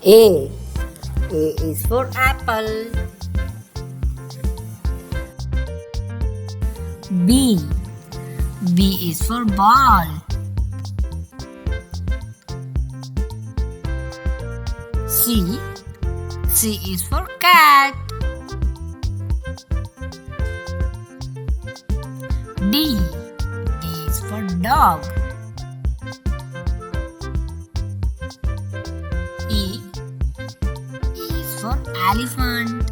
A. A is for apple. B. B is for ball. C. C is for cat. D. D is for dog. E. E is for elephant.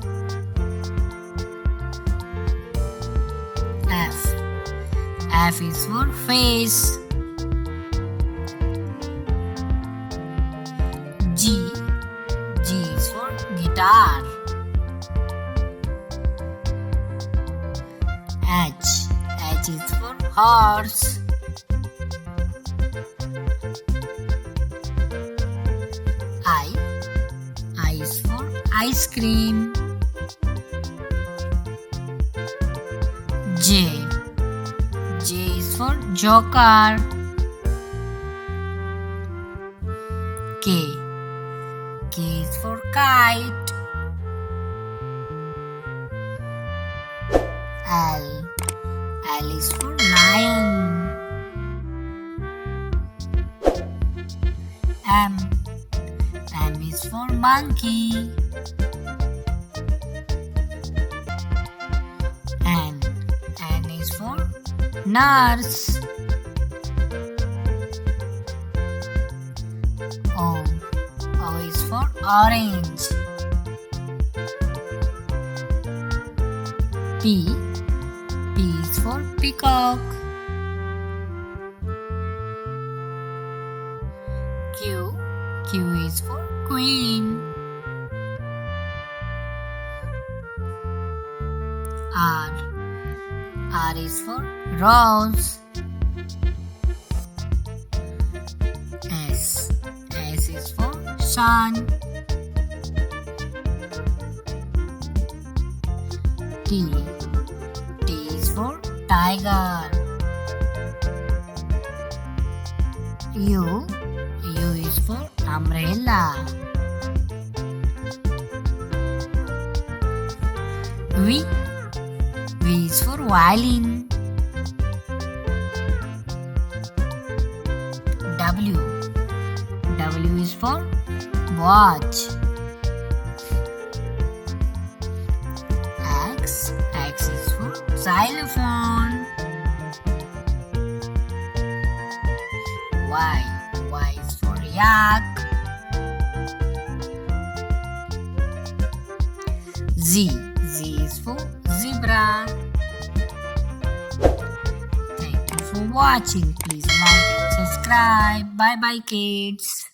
F. F is for face. G. G is for guitar. H. H is for horse. I is for ice cream. J. J is for joker. K. K is for kite. L. L is for lion. M. M is for monkey. N. N is for nurse. O. O is for orange. P. P is for peacock. Q. Q is for queen. R. R is for rose. S. S is for sun. T. T is for tiger. U. U is for umbrella. V. V is for violin. W. W is for watch. X. X is for xylophone. Y. Y is for yak. Z. Z is for zebra. Thank you for watching. Please like and subscribe. Bye bye kids.